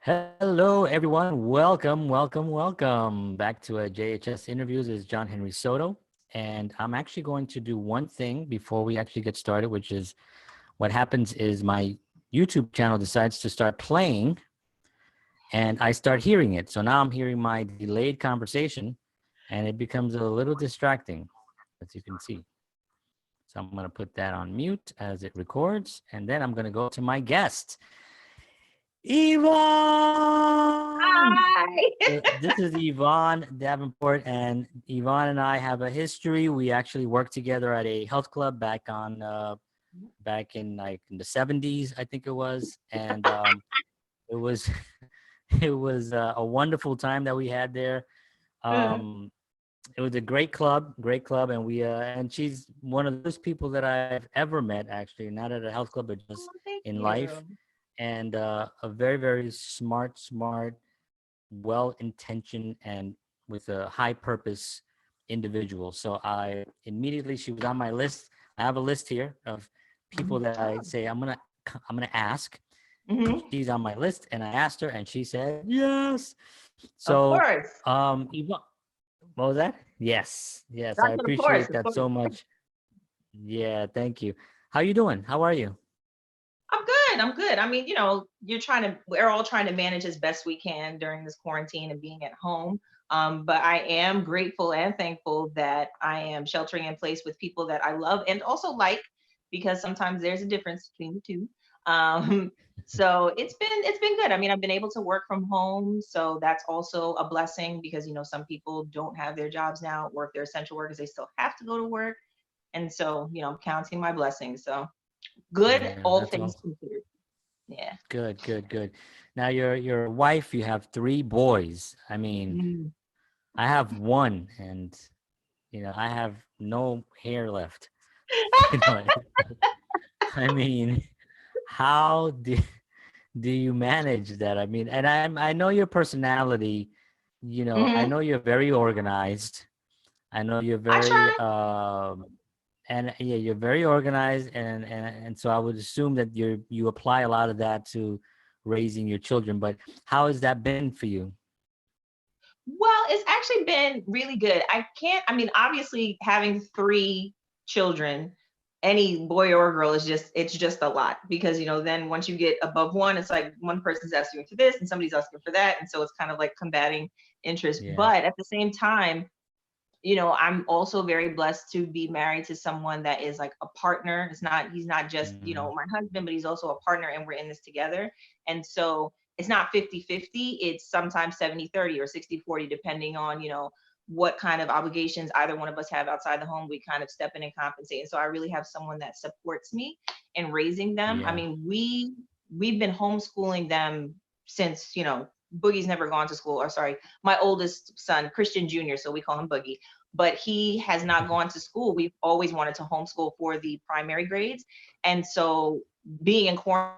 Hello, everyone. Welcome back to a JHS Interviews. Is John Henry Soto, and I'm actually going to do one thing before we actually get started, which is what happens is my YouTube channel decides to start playing, and I start hearing it. So now I'm hearing my delayed conversation, and it becomes a little distracting, as you can see. So I'm going to put that on mute as it records, and then I'm going to go to my guest. Yvonne! Hi. This is Yvonne Davenport, and Yvonne and I have a history. We actually worked together at a health club back in like in the 70s, I think it was, and it was it was a wonderful time that we had there. Um, it was a great club, and we and she's one of those people that I've ever met, actually, not at a health club, but just Oh, thank in life, you. and a very smart, well-intentioned, and with a high purpose individual. So she was on my list. I have a list here of people that I say I'm gonna ask. Hmm. She's on my list, and I asked her, and she said yes. Of So, course. Yvonne, what was that? Yes, I I said, of course, appreciate of that course. so much. Yeah, thank you. How you doing? How are you? I'm good. I'm good. I mean, we're all trying to manage as best we can during this quarantine and being at home. But I am grateful and thankful that I am sheltering in place with people that I love and also like, because sometimes there's a difference between the two. Um, so it's been good. I mean, I've been able to work from home, so that's also a blessing because some people don't have their jobs now, or if they're essential workers, they still have to go to work. And so, I'm counting my blessings. So good, Yeah, all that's things awesome. considered. Yeah. Good. Now your wife, you have three boys. I mean, Mm. I have one, and I have no hair left. You know, I mean, how do you manage that? I mean, and I know your personality. I Hmm. know you're very organized. I know you're I very try. and yeah, you're very organized, and so I would assume that you apply a lot of that to raising your children. But how has that been for you? Well, it's actually been really good. I mean, obviously, having three children, any boy or girl, it's just a lot because, then once you get above one, it's like one person's asking for this and somebody's asking for that. And so it's kind of like combating interest. Yeah. But at the same time, I'm also very blessed to be married to someone that is like a partner. He's not just, Mhm. my husband, but he's also a partner and we're in this together. And so it's not 50-50. It's sometimes 70-30 or 60-40, depending on, what kind of obligations either one of us have outside the home. We kind of step in and compensate. And so I really have someone that supports me in raising them. I Yeah. mean, we've been homeschooling them since, Boogie's never gone to school, or sorry, my oldest son, Christian Jr., so we call him Boogie, but he has not gone to school. We've always wanted to homeschool for the primary grades. And so being in quarantine,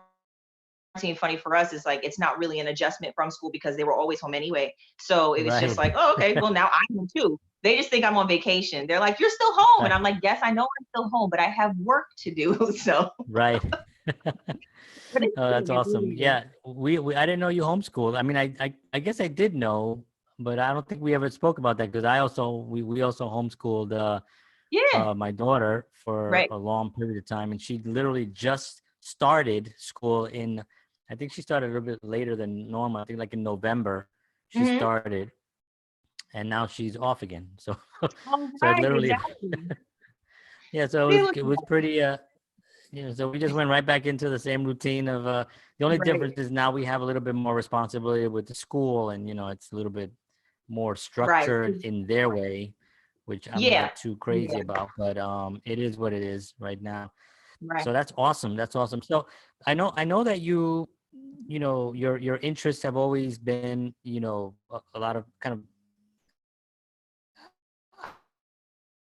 funny for us, is like it's not really an adjustment from school because they were always home anyway. So it was just Right. like, oh, okay, well, now I'm home too. They just think I'm on vacation. They're like, you're still home. And Right. I'm like, yes, I know I'm still home, but I have work to do. So, Right. but it's Oh, good. that's It awesome. really is. Yeah, we I didn't know you homeschooled. I mean, I guess I did know, but I don't think we ever spoke about that because we also homeschooled Yeah. my daughter for Right. a long period of time, and she literally just started school in. I think she started a little bit later than normal. I think like in November she Hmm. started, and now she's off again. So All so it right. literally Exactly. yeah. So See, look it at was that. pretty so we just went right back into the same routine of the only difference Right. is now we have a little bit more responsibility with the school, and it's a little bit more Right. structured in their way, which I'm Yeah. not too crazy Yeah. about, but it is what it is right now. Right. So that's awesome. That's awesome. So I know that your interests have always been, a lot of kind of,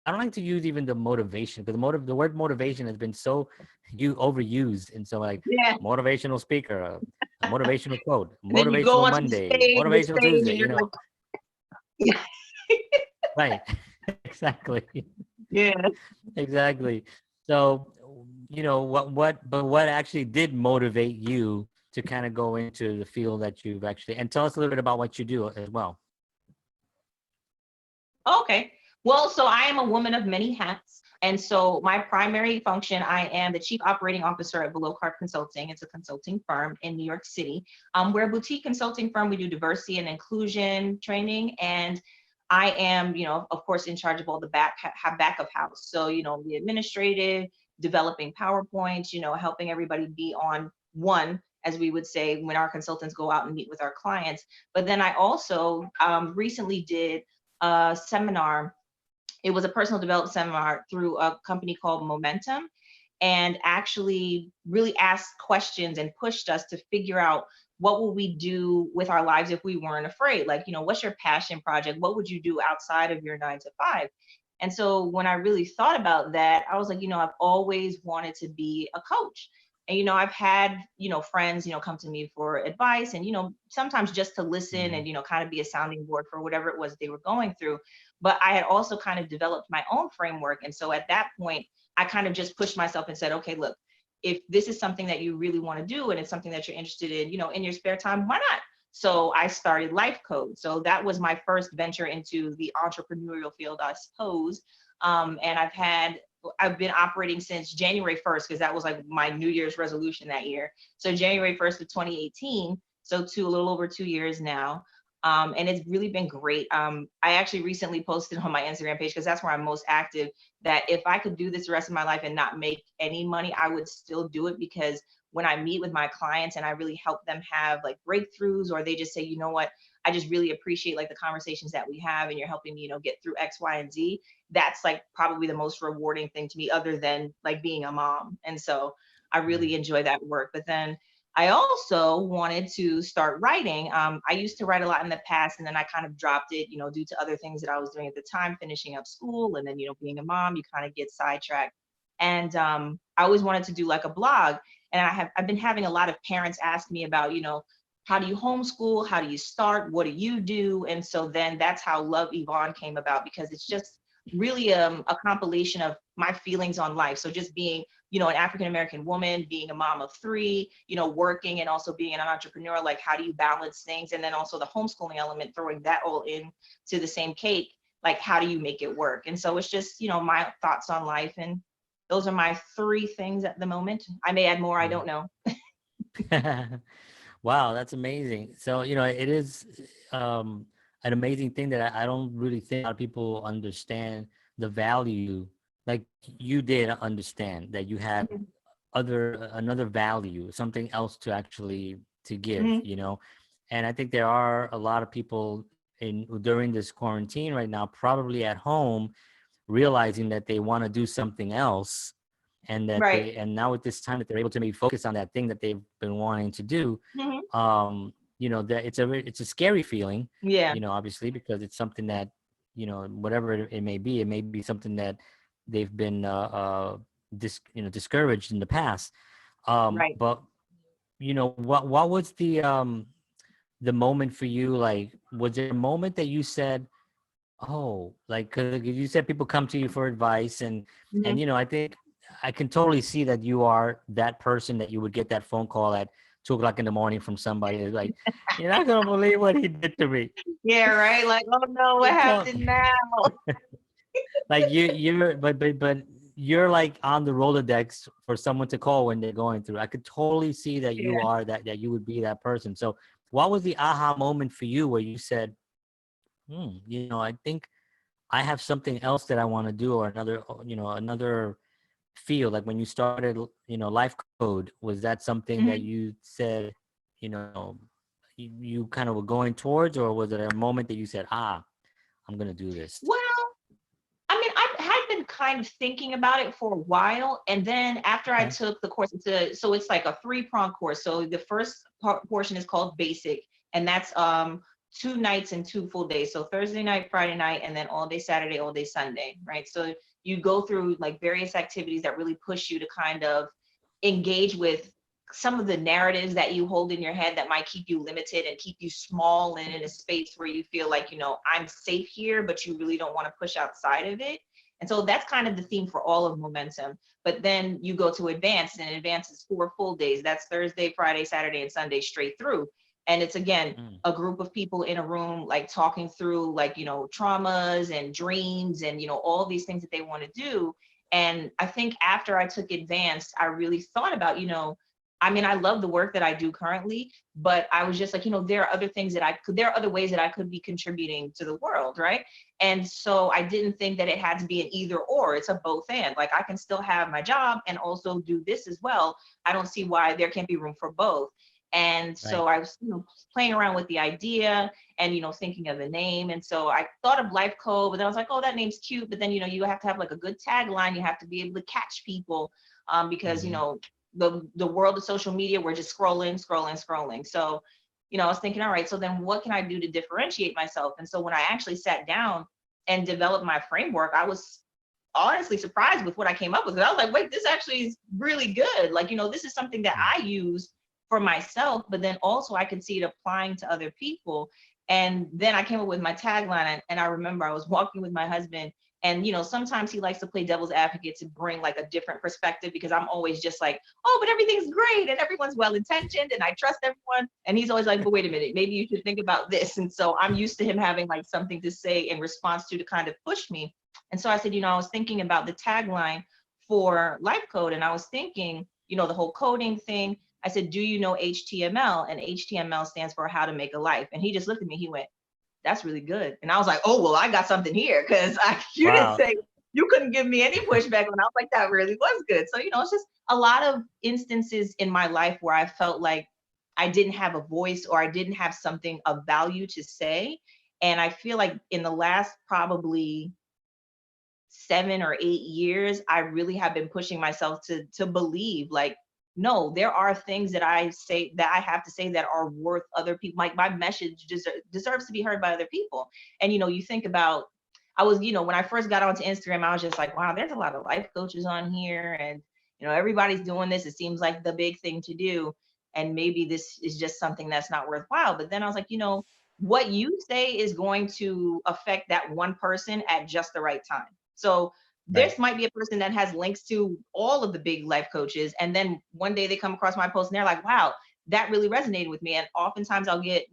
I don't like to use even the motivation, because the word motivation has been so you overused, and so like Yeah. motivational speaker, a motivational quote, And then you go motivational onto Monday, the motivational stage, and Tuesday, you're like, yeah, right. Exactly. yeah. Exactly. So, what actually did motivate you to kind of go into the field that you've actually, and tell us a little bit about what you do as well. Okay. Well, so I am a woman of many hats. And so my primary function, I am the chief operating officer at Below Carp Consulting. It's a consulting firm in New York City. We're a boutique consulting firm. We do diversity and inclusion training. And I am, of course, in charge of all the back of house. So, the administrative, developing PowerPoints, helping everybody be on one, as we would say, when our consultants go out and meet with our clients. But then I also recently did a seminar. It was a personal development seminar through a company called Momentum, and actually really asked questions and pushed us to figure out what will we do with our lives if we weren't afraid. Like, what's your passion project? What would you do outside of your 9 to 5? And so when I really thought about that, I was like, I've always wanted to be a coach. And, I've had, friends, come to me for advice and, sometimes just to listen Mhm. and, kind of be a sounding board for whatever it was they were going through. But I had also kind of developed my own framework. And so at that point, I kind of just pushed myself and said, okay, look, if this is something that you really want to do and it's something that you're interested in, in your spare time, why not? So I started Life Code. So that was my first venture into the entrepreneurial field, I suppose. And I've been operating since January 1st, because that was like my New Year's resolution that year. So January 1st of 2018, so a little over 2 years now. And it's really been great. I actually recently posted on my Instagram page, because that's where I'm most active, that if I could do this the rest of my life and not make any money, I would still do it. Because when I meet with my clients and I really help them have like breakthroughs, or they just say, you know what, I just really appreciate like the conversations that we have, and you're helping me, get through X, Y, and Z. That's like probably the most rewarding thing to me, other than like being a mom. And so I really Right. enjoy that work. But then I also wanted to start writing. I used to write a lot in the past, and then I kind of dropped it, due to other things that I was doing at the time, finishing up school, and then, being a mom, you kind of get sidetracked. And I always wanted to do like a blog. And I've been having a lot of parents ask me about, how do you homeschool? How do you start? What do you do? And so then that's how Love Yvonne came about, because it's just really a compilation of my feelings on life. So just being, an African-American woman, being a mom of 3, working and also being an entrepreneur, like how do you balance things? And then also the homeschooling element, throwing that all in to the same cake, like how do you make it work? And so it's just, my thoughts on life. And those are my 3 things at the moment. I may add more, I don't know. Wow, that's amazing. So, it is an amazing thing that I don't really think a lot of people understand the value, like you did understand that you had Mhm. another value, something else to actually to give, Mhm. And I think there are a lot of people in during this quarantine right now, probably at home, realizing that they want to do something else, and Right. and now with this time that they're able to maybe focus on that thing that they've been wanting to do. Mhm. That it's a scary feeling, Yeah. obviously, because it's something that, whatever it may be, it may be something that they've been discouraged in the past. Right. But what was the moment for you? Like, was there a moment that you said, oh, like, cause you said people come to you for advice, and Mhm. I think I can totally see that you are that person that you would get that phone call at 2 o'clock in the morning from somebody that's like, you're not gonna believe what he did to me. Yeah, right. Like, oh no, what He told, happened now? like but you're like on the Rolodex for someone to call when they're going through. I could totally see that you Yeah. are that you would be that person. So what was the aha moment for you where you said, I think I have something else that I want to do, or another field. Like when you started, Life Code, was that something that Mhm. you said, you know, you kind of were going towards, or was it a moment that you said, I'm going to do this? Well, I mean, I had been kind of thinking about it for a while, and then after I Okay. took the course, so it's like a 3-prong course. So the first portion is called Basic, and that's 2 nights and 2 full days. So Thursday night, Friday night, and then all day Saturday, all day Sunday, right? So you go through like various activities that really push you to kind of engage with some of the narratives that you hold in your head that might keep you limited and keep you small and in a space where you feel like, I'm safe here, but you really don't want to push outside of it. And so that's kind of the theme for all of Momentum. But then you go to Advanced, and Advanced is 4 full days. That's Thursday, Friday, Saturday, and Sunday straight through. And it's, again, Mm. a group of people in a room, like talking through, like, traumas and dreams and, all these things that they want to do. And I think after I took Advanced, I really thought about, I mean, I love the work that I do currently, but I was just like, there are other things that there are other ways that I could be contributing to the world, right? And so I didn't think that it had to be an either or. It's a both and. Like, I can still have my job and also do this as well. I don't see why there can't be room for both. And Right. so I was, playing around with the idea and, thinking of a name. And so I thought of Life Code, but then I was like, oh, that name's cute. But then, you have to have like a good tagline. You have to be able to catch people, because, Mhm. the world of social media, we're just scrolling. So, I was thinking, all right, so then what can I do to differentiate myself? And so when I actually sat down and developed my framework, I was honestly surprised with what I came up with. I was like, wait, this actually is really good. Like, this is something that Yeah. I use for myself, but then also I could see it applying to other people. And then I came up with my tagline. And I remember I was walking with my husband, and, sometimes he likes to play devil's advocate to bring like a different perspective, because I'm always just like, oh, but everything's great and everyone's well-intentioned and I trust everyone. And he's always like, but wait a minute, maybe you should think about this. And so I'm used to him having like something to say in response to kind of push me. And so I said, I was thinking about the tagline for Life Code, and I was thinking, the whole coding thing. I said, do you know HTML? And HTML stands for how to make a life. And he just looked at me, he went, that's really good. And I was like, oh, well, I got something here, because you didn't Wow. say, you couldn't give me any pushback. And I was like, that really was good. So, it's just a lot of instances in my life where I felt like I didn't have a voice, or I didn't have something of value to say. And I feel like in the last probably 7 or 8 years, I really have been pushing myself to believe, like, no, there are things that I say, that I have to say, that are worth other people. Like, my message deserves to be heard by other people. And, you think about, I was, when I first got onto Instagram, I was just like, wow, there's a lot of life coaches on here. And, everybody's doing this. It seems like the big thing to do. And maybe this is just something that's not worthwhile. But then I was like, what you say is going to affect that one person at just the right time. So Right. this might be a person that has links to all of the big life coaches. And then one day they come across my post and they're like, wow, that really resonated with me. And oftentimes I'll get,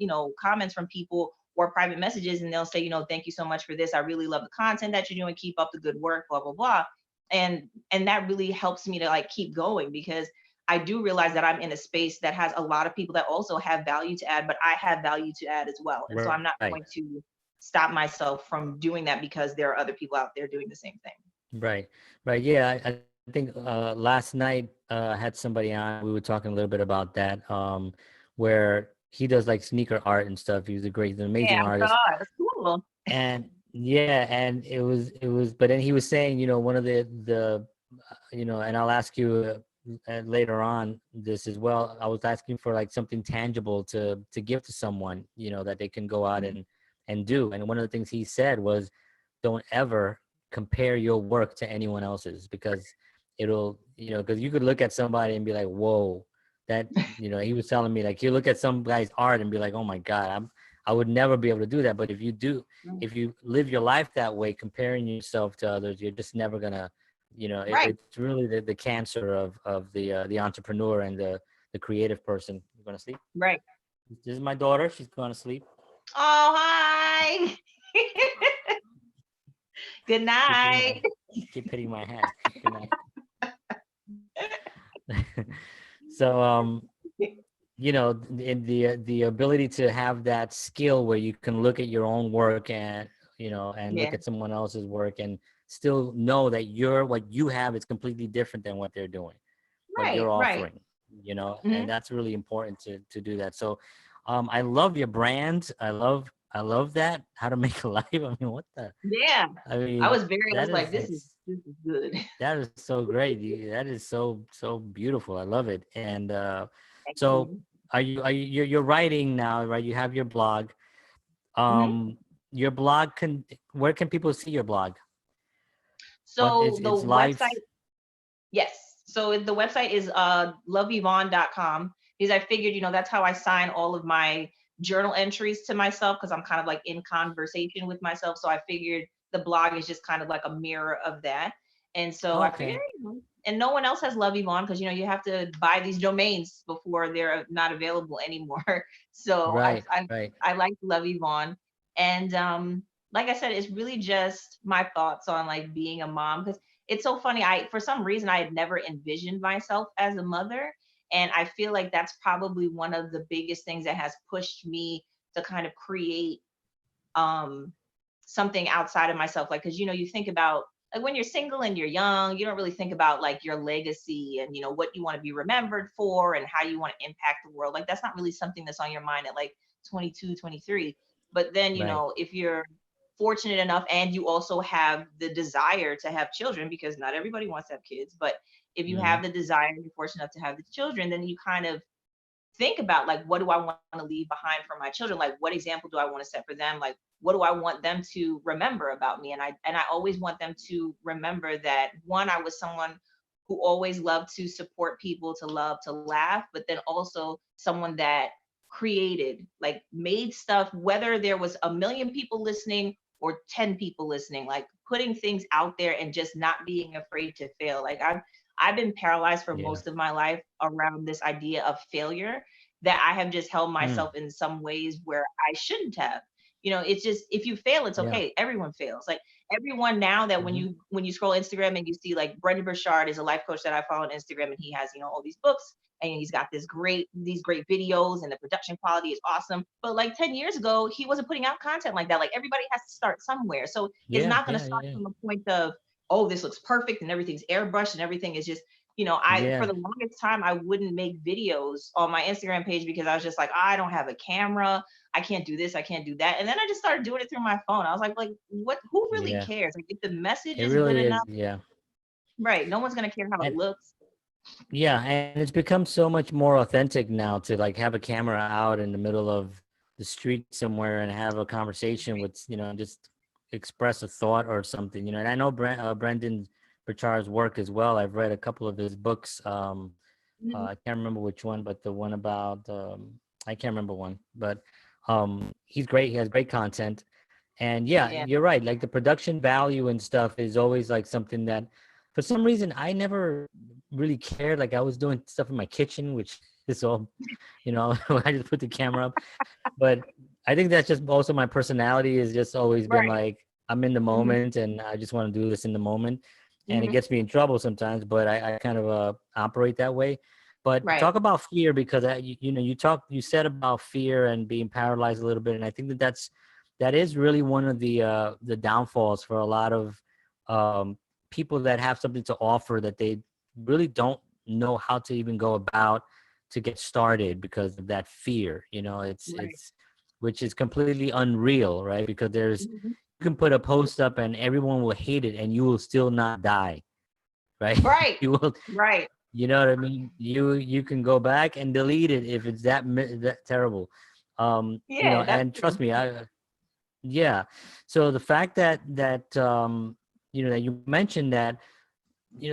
comments from people or private messages, and they'll say, thank you so much for this. I really love the content that you're doing. Keep up the good work, blah, blah, blah. And that really helps me to like keep going, because I do realize that I'm in a space that has a lot of people that also have value to add, but I have value to add as well. And so I'm not Right. going to stop myself from doing that because there are other people out there doing the same thing. Right. Right. Yeah. I think last night I had somebody on. We were talking a little bit about that, where he does like sneaker art and stuff. He's an Yeah, amazing I artist. saw it. It's cool. And yeah, and but then he was saying, one of and I'll ask you later on this as well. I was asking for like something tangible to give to someone, that they can go out and do. And one of the things he said was, don't ever compare your work to anyone else's, because it'll, because you could look at somebody and be like, whoa, that, he was telling me, like, you look at some guy's art and be like, oh my God, I would never be able to do that. But if you live your life that way, comparing yourself to others, you're just never gonna, Right, it's really the cancer of the entrepreneur and the creative person. You're gonna sleep. right. This is my daughter. She's gonna sleep. Oh, hi. Good Keep hitting my night. keep hitting my head. Good night. So the ability to have that skill where you can look at your own work and and Yeah, look at someone else's work and still know that what you have is completely different than what they're doing, what you're right. offering, and Hmm. that's really important to do that. So I love your brand. I love that, how to make a life. I mean, what the Yeah. I I mean, was I was that like, is this is good. that is so great. That is so beautiful. I love it. And Thank so you. you're writing now, right? You have your blog. Hmm. Um, your blog where can people see your blog? What So the it's live? website, yes. So the website is LoveYvonnecom, because I figured, that's how I sign all of my journal entries to myself, because I'm kind of like in conversation with myself. So I figured the blog is just kind of like a mirror of that. And so I figured, Okay. and no one else has Love Yvonne because you have to buy these domains before they're not available anymore. So Right. Right. I like Love Yvonne, and like I said, it's really just my thoughts on like being a mom because it's so funny. I For some reason I had never envisioned myself as a mother, and I feel like that's probably one of the biggest things that has pushed me to kind of create um something outside of myself, like because you think about like when you're single and you're young, you don't really think about like your legacy and what you want to be remembered for and how you want to impact the world. Like that's not really something that's on your mind at like 22, 23. But then Right. if you're fortunate enough and you also have the desire to have children, because not everybody wants to have kids, but if you Hmm. have the desire and you're fortunate enough to have the children, then you kind of think about like what do I want to leave behind for my children, like what example do I want to set for them, like what do I want them to remember about me. And I always want them to remember that, one, I was someone who always loved to support people, to love to laugh, but then also someone that created, like made stuff, whether there was a million people listening or 10 people listening, like putting things out there and just not being afraid to fail. Like I've been paralyzed for Yeah. most of my life around this idea of failure, that I have just held Mm. myself in some ways where I shouldn't have. It's just, if you fail, it's Yeah. okay. Everyone fails. Like everyone now, that when Hmm. you scroll Instagram and you see like Brendan Burchard is a life coach that I follow on Instagram, and he has all these books and he's got these great videos and the production quality is awesome. But like 10 years ago, he wasn't putting out content like that. Like everybody has to start somewhere. So it's Yeah. not going to Yeah. start Yeah. from a point of, oh, this looks perfect and everything's airbrushed and everything is just, I for Yeah. the longest time I wouldn't make videos on my Instagram page because I was just like, I don't have a camera, I can't do this, I can't do that. And then I just started doing it through my phone. I was like, what? Who really Yeah. cares? Like, if the message It is good really enough, is. Yeah. right? No one's gonna care how it And looks. yeah, and it's become so much more authentic now to like have a camera out in the middle of the street somewhere and have a conversation with, just express a thought or something, And I know Brendan Burchard's work as well. I've read a couple of his books. Mhm. I can't remember which one, but the one about I can't remember one, but he's great. He has great content, and yeah, Yeah. you're right. Like the production value and stuff is always like something that, for some reason, I never really cared. Like I was doing stuff in my kitchen, which is all, I just put the camera up. But I think that's just also my personality has just always been Right. like I'm in the Hmm. moment and I just want to do this in the moment, and it Hmm. gets me in trouble sometimes. But I kind of operate that way. But Right. talk about fear because you said about fear and being paralyzed a little bit, and I think that is really one of the downfalls for a lot of um, people that have something to offer that they really don't know how to even go about to get started because of that fear. Right. It's which is completely unreal, right? Because Mhm. you can put a post up and everyone will hate it and you will still not die, right? Right. You will, Right. you know what I mean? You can go back and delete it if it's that terrible. Yeah, that's And trust true. me, yeah. So the fact that you mentioned that,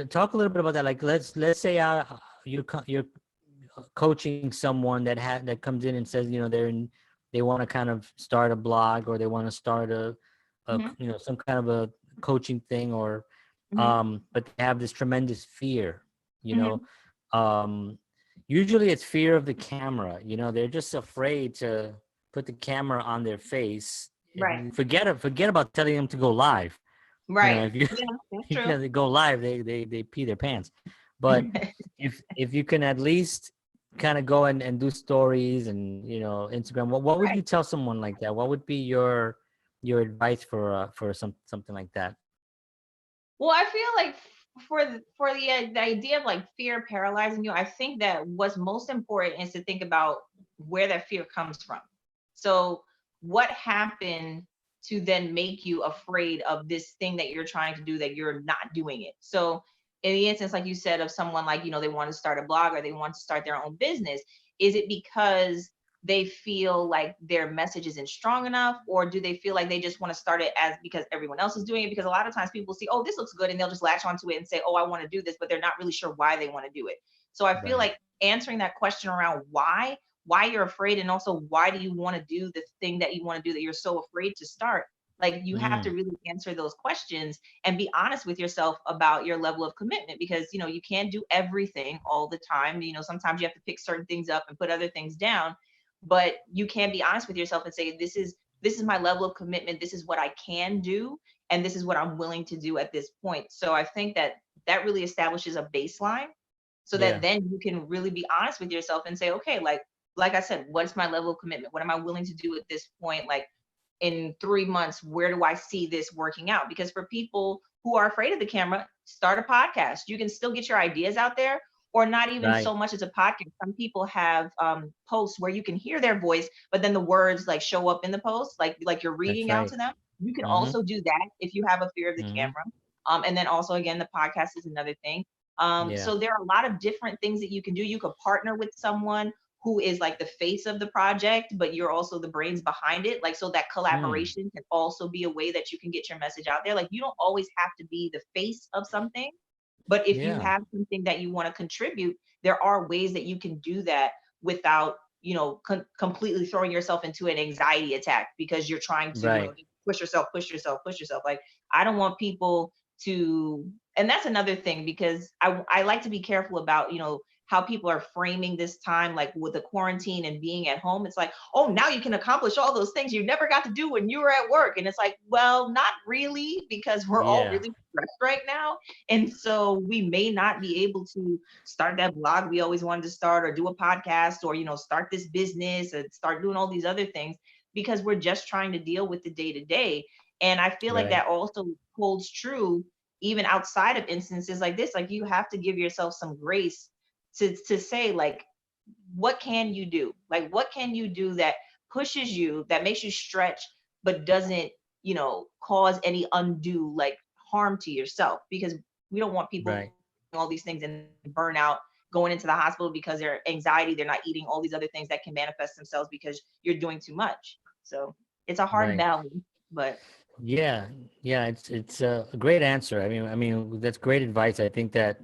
talk a little bit about that. Like let's say you're coaching someone that comes in and says, they want to kind of start a blog or they want to start Hmm. some kind of a coaching thing or Hmm. but they have this tremendous fear, you know. Hmm. Um Usually it's fear of the camera, they're just afraid to put the camera on their face. Right. And forget about telling them to go live. Right. If you Yeah, that's true. because they go live, they pee their pants. But if you can at least kind of go and do stories and Instagram, what would you Right. tell someone like that? What would be your advice for something like that? Well, I feel like the idea of like fear paralyzing you, I think that what's most important is to think about where that fear comes from. So, what happened to then make you afraid of this thing that you're trying to do, that you're not doing it? So, in the instance, like you said, of someone like, they want to start a blog or they want to start their own business, is it because they feel like their message isn't strong enough, or do they feel like they just want to start it as because everyone else is doing it? Because a lot of times people see, oh, this looks good, and they'll just latch onto it and say, oh, I want to do this, but they're not really sure why they want to do it. So I feel Right. like answering that question around why you're afraid, and also why do you want to do the thing that you want to do that you're so afraid to start, Like you have to really answer those questions and be honest with yourself about your level of commitment, because you can't do everything all the time. Sometimes you have to pick certain things up and put other things down, but you can be honest with yourself and say, this is my level of commitment, this is what I can do, and this is what I'm willing to do at this point. So I think that that really establishes a baseline, so that Yeah. then you can really be honest with yourself and say, okay, like I said, what's my level of commitment? What am I willing to do at this point? Like in 3 months, where do I see this working out? Because for people who are afraid of the camera, start a podcast. You can still get your ideas out there, or not even Right. so much as a podcast. Some people have posts where you can hear their voice, but then the words like show up in the post, like you're That's reading out right. to them. You can Mm-hmm. also do that if you have a fear of the Mm-hmm. camera. And then also, again, the podcast is another thing. Yeah. So there are a lot of different things that you can do. You could partner with someone who is like the face of the project, but you're also the brains behind it. Like, so that Mm. collaboration can also be a way that you can get your message out there. Like, you don't always have to be the face of something, but if you Yeah. have something that you want to contribute, there are ways that you can do that without, completely throwing yourself into an anxiety attack because you're trying to, Right. push yourself, push yourself, push yourself. Like, I don't want people to, and that's another thing, because I like to be careful about, how people are framing this time, like with the quarantine and being at home. It's like, oh, now you can accomplish all those things you never got to do when you were at work. And it's like, well, not really, because we're all Yeah. really stressed right now. And so we may not be able to start that blog we always wanted to start, or do a podcast, or, start this business and start doing all these other things, because we're just trying to deal with the day to day. And I feel like Right. that also holds true even outside of instances like this. Like, you have to give yourself some grace to say, like, what can you do? Like, what can you do that pushes you, that makes you stretch, but doesn't, cause any undue like harm to yourself? Because we don't want people Right. all these things and burn out, going into the hospital because their anxiety, they're not eating, all these other things that can manifest themselves because you're doing too much. So it's a hard Right. balance, but Yeah. Yeah. It's a great answer. I mean, that's great advice. I think that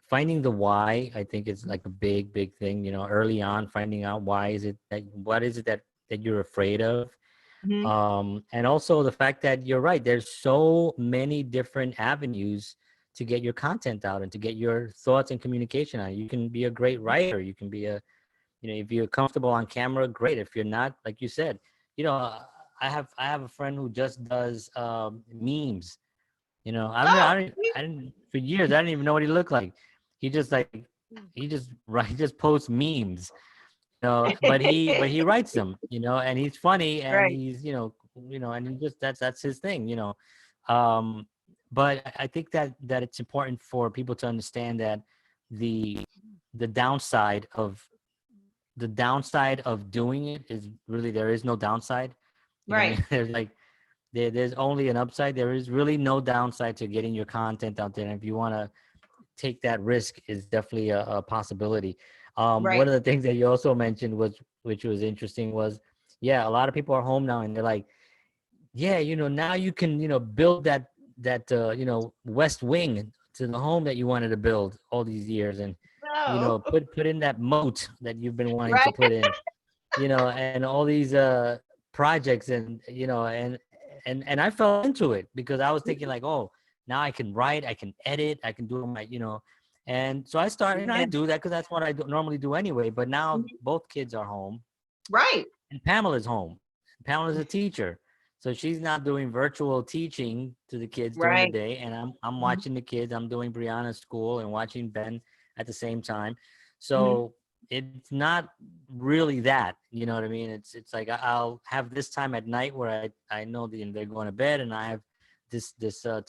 finding the why, I think, is like a big thing. Early on, finding out why is it that what is it that you're afraid of. mhm, And also the fact that you're right, there's so many different avenues to get your content out and to get your thoughts and communication out. You can be a great writer. You can be if you're comfortable on camera, great. If you're not, like you said, you know, I have a friend who just does memes. oh, I didn't for years. I didn't even know what he looked like. He just like he just posts memes. But he writes them. And he's funny, and right, he's and he just that's his thing. Um, but I think that it's important for people to understand that the the downside of doing it is really there is no downside. You know what I right, mean? There's like there's only an upside. There is really no downside to getting your content out there. And if you want to take that risk, is definitely a possibility. One right, of the things that you also mentioned which was interesting, was, yeah, a lot of people are home now and they're like, yeah, now you can, build that West Wing to the home that you wanted to build all these years, and no, put in that moat that you've been wanting to right, put in, and all these projects, and I fell into it because I was thinking like, oh, now I can write, I can edit, I can do and so I started, and I yeah, do that because that's what I normally do anyway. But now mhm, both kids are home, right, and Pamela's home. Pamela's a teacher, so she's not doing virtual teaching to the kids during the right, day, and I'm mhm, watching the kids. I'm doing Brianna's school and watching Ben at the same time. mhm, So it's not really that, you know what I mean? It's like I'll have this time at night where I know they're going to bed, and I have this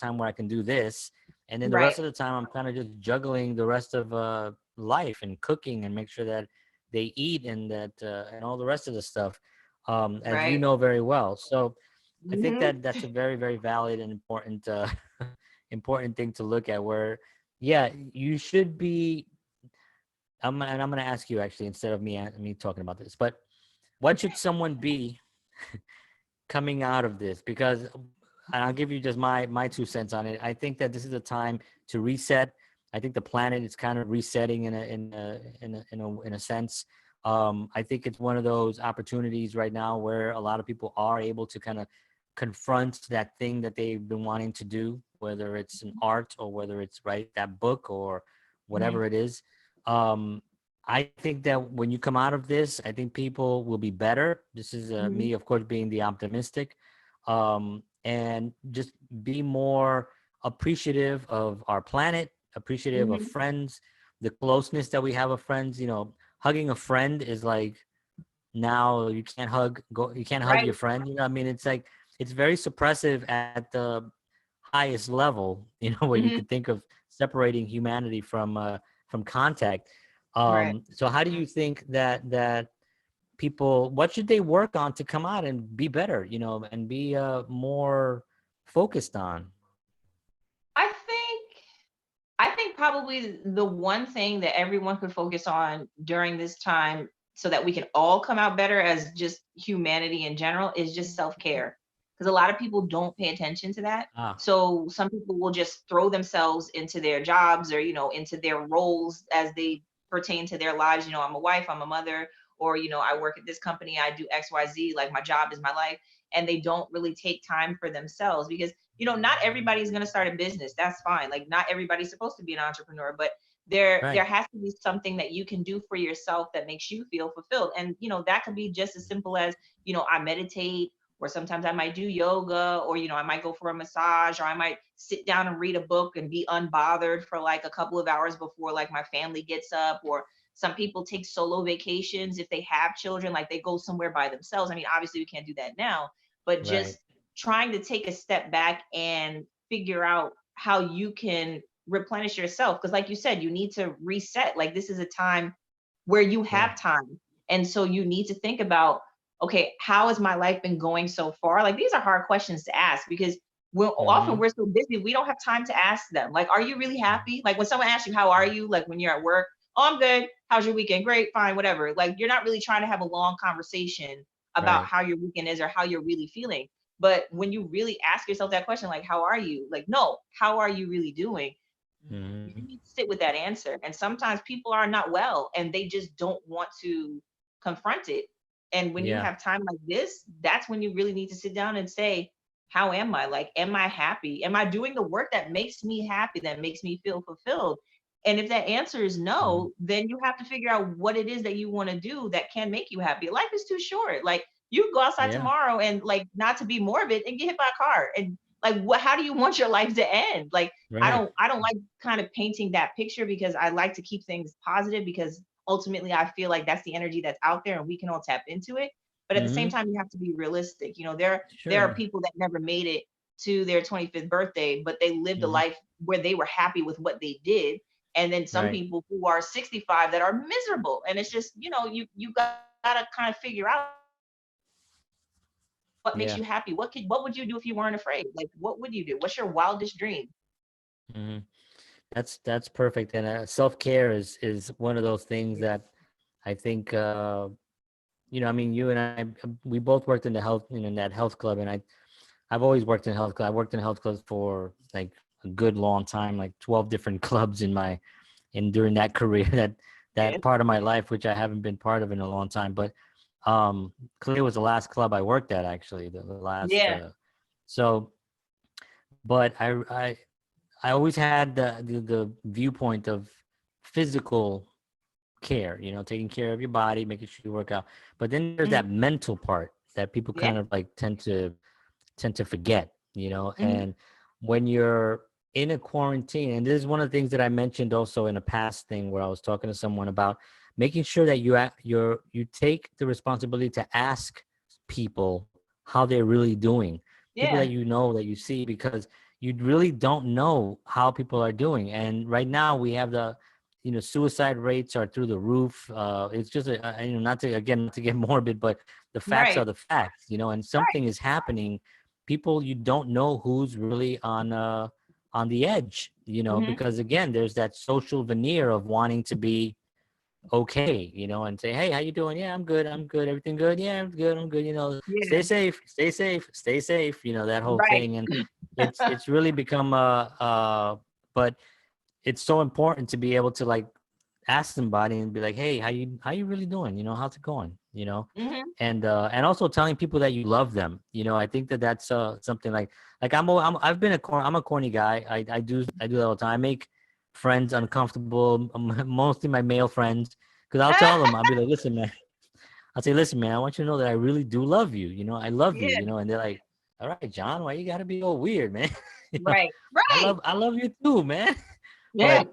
time where I can do this, and then the right, rest of the time I'm kind of just juggling the rest of life and cooking and make sure that they eat and that and all the rest of the stuff, as you right, know very well. So I think mhm, that that's a very valid and important important thing to look at. Where, yeah, you should be. I'm gonna ask you actually, instead of me talking about this, but what should someone be coming out of this? Because and I'll give you just my 2 cents on it. I think that this is a time to reset. I think the planet is kind of resetting in a sense. I think it's one of those opportunities right now where a lot of people are able to kind of confront that thing that they've been wanting to do, whether it's an art or whether it's write that book or Mhm. whatever it is. Um, I think that when you come out of this, I think people will be better. This is Mhm. me, of course, being the optimistic, and just be more appreciative of our planet, appreciative of Mhm. friends, the closeness that we have of friends. Hugging a friend is like now you can't hug Right. your friend. I mean, it's like it's very suppressive at the highest level, where you Mhm. could think of separating humanity from contact. Right. So how do you think that people, what should they work on to come out and be better, and be more focused on? I think I think probably the one thing that everyone could focus on during this time so that we can all come out better as just humanity in general is just self-care. Because a lot of people don't pay attention to that. Ah, So some people will just throw themselves into their jobs or, into their roles as they pertain to their lives. I'm a wife, I'm a mother, or, I work at this company, I do XYZ, like my job is my life. And they don't really take time for themselves because not everybody's going to start a business. That's fine. Like not everybody's supposed to be an entrepreneur, but there right, has to be something that you can do for yourself that makes you feel fulfilled. And that could be just as simple as, I meditate, or sometimes I might do yoga, or I might go for a massage, or I might sit down and read a book and be unbothered for like a couple of hours before like my family gets up. Or some people take solo vacations if they have children, like they go somewhere by themselves. I mean, obviously we can't do that now, but right, just trying to take a step back and figure out how you can replenish yourself. Because, like you said, you need to reset. Like, this is a time where you yeah, have time. And so you need to think about, okay, how has my life been going so far? Like, these are hard questions to ask because hmm, we're so busy, we don't have time to ask them. Like, are you really happy? Like, when someone asks you, how are you? Like, when you're at work, oh, I'm good. How's your weekend? Great, fine, whatever. Like, you're not really trying to have a long conversation about right, how your weekend is or how you're really feeling. But when you really ask yourself that question, like, how are you? Like, no, how are you really doing? You hmm, need to sit with that answer. And sometimes people are not well and they just don't want to confront it. And when you yeah, have time like this, that's when you really need to sit down and say, how am I? Like, am I happy? Am I doing the work that makes me happy, that makes me feel fulfilled? And if that answer is hmm, no, then you have to figure out what it is that you want to do that can make you happy. Life is too short. Like, you can go outside yeah, tomorrow and, like, not to be morbid, and get hit by a car. And like, what, how do you want your life to end? Like, right, I don't like kind of painting that picture because I like to keep things positive, because ultimately I feel like that's the energy that's out there and we can all tap into it. But at the same hmm, time, you have to be realistic. There are sure, people that never made it to their 25th birthday, but they lived a hmm, life where they were happy with what they did. And then some right, people who are 65 that are miserable. And it's just, you gotta kind of figure out what makes yeah. you happy. What would you do if you weren't afraid? Like, what would you do? What's your wildest dream? Hmm. That's perfect. And self-care is one of those things that I think I mean, you and I, we both worked in the health, in that health club, and I've always worked in health club. I worked in health clubs for like a good long time, like 12 different clubs in during that career, that Yeah. part of my life, which I haven't been part of in a long time. But clearly was the last club I worked at, actually, the last. Yeah. So, but I always had the viewpoint of physical care, taking care of your body, making sure you work out. But then there's Mhm. that mental part that people Yeah. kind of like tend to forget, Mhm. and when you're in a quarantine, and this is one of the things that I mentioned also in a past thing where I was talking to someone about making sure that you take the responsibility to ask people how they're really doing, people that Yeah. that you see, because you really don't know how people are doing. And right now we have the suicide rates are through the roof. It's just not to, again, not to get morbid, but the facts are Right. the facts, and Right. something is happening. People, you don't know who's really on the edge, Mhm. because again, there's that social veneer of wanting to be okay, and say, hey, how you doing? Yeah, I'm good, everything good? Yeah, I'm good, stay Yeah. safe, stay safe, stay safe, that whole Right. thing. And it's really become but it's so important to be able to, like, ask somebody and be like, hey, how you really doing? How's it going? Hmm. And also telling people that you love them. I think that that's something like I've been I'm a corny guy. I do that all the time. I make friends uncomfortable, mostly my male friends, because I'll tell them, I'll be like, listen, man. I'll say, listen, man, I want you to know that I really do love you. I love you. Yeah. And they're like, all right, John, why you gotta be all weird, man? you know, Right. Right. I love you too, man. Yeah. But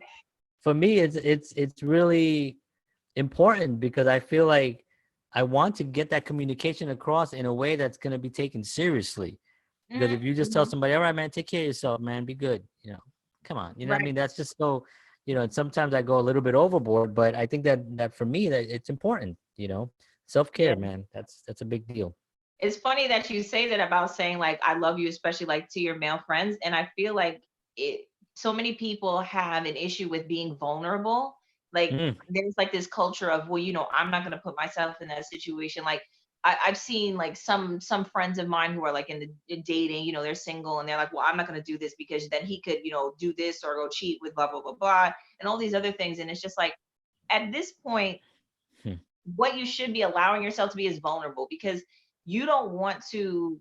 for me, it's really important because I feel like I want to get that communication across in a way that's going to be taken seriously. Because Hmm. if you just tell Hmm. somebody, all right, man, take care of yourself, man, be good, come on, you know what I Right. mean? That's just so, and sometimes I go a little bit overboard, but I think that for me that it's important, Yeah. self-care, man. That's a big deal. It's funny that you say that about saying like I love you, especially like to your male friends. And I feel like it so many people have an issue with being vulnerable. Like Mm, there's like this culture of, well, I'm not gonna put myself in that situation. Like I've seen like some friends of mine who are like in dating, they're single and they're like, well, I'm not gonna do this because then he could, do this or go cheat with blah blah blah blah and all these other things. And it's just like at this point, hmm, what you should be allowing yourself to be is vulnerable because you don't want to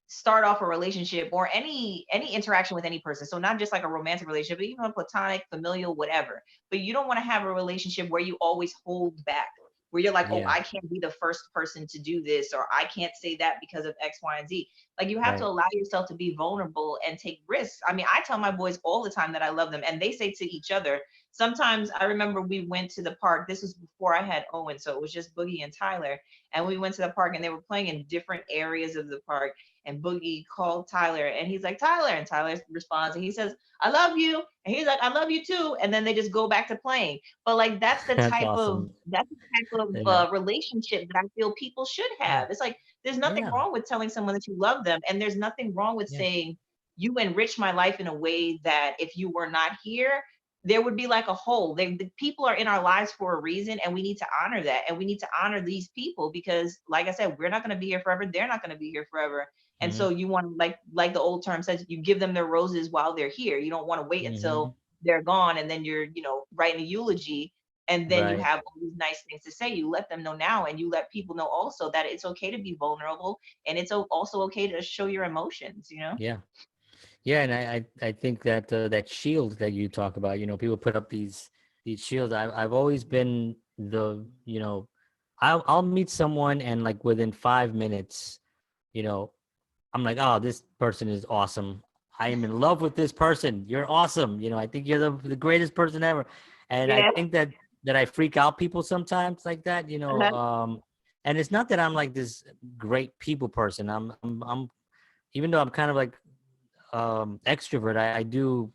start off a relationship or any interaction with any person. So not just like a romantic relationship, but even a platonic, familial, whatever. But you don't want to have a relationship where you always hold back, where you're like, oh, yeah, I can't be the first person to do this, or I can't say that because of X, Y, and Z. Like you have to right. allow yourself to be vulnerable and take risks. I mean, I tell my boys all the time that I love them, and they say to each other. Sometimes I remember we went to the park. This was before I had Owen, so it was just Boogie and Tyler. And we went to the park and they were playing in different areas of the park and Boogie called Tyler and he's like, Tyler. And Tyler responds and he says, I love you. And he's like, I love you too. And then they just go back to playing. But like That's awesome. that's the type of Yeah, relationship that I feel people should yeah, have. It's like there's nothing yeah, wrong with telling someone that you love them. And there's nothing wrong with yeah. saying you enrich my life in a way that if you were not here, there would be like a hole. The people are in our lives for a reason, and we need to honor that. And we need to honor these people because, like I said, we're not going to be here forever. They're not going to be here forever. And Hmm. so you want to like the old term says, you give them their roses while they're here. You don't want to wait Hmm. until they're gone and then you're, writing a eulogy and then you Right. have all these nice things to say. You let them know now, and you let people know also that it's okay to be vulnerable and it's also okay to show your emotions. Yeah. Yeah, and I think that that shield that you talk about, people put up these shields. I've always been I'll meet someone and like within 5 minutes, you know, I'm like, oh, this person is awesome. I am in love with this person. You're awesome. I think you're the greatest person ever. And I Yeah. think that I freak out people sometimes like that, Uh-huh. and it's not that I'm like this great people person. I'm even though I'm kind of like extrovert, I do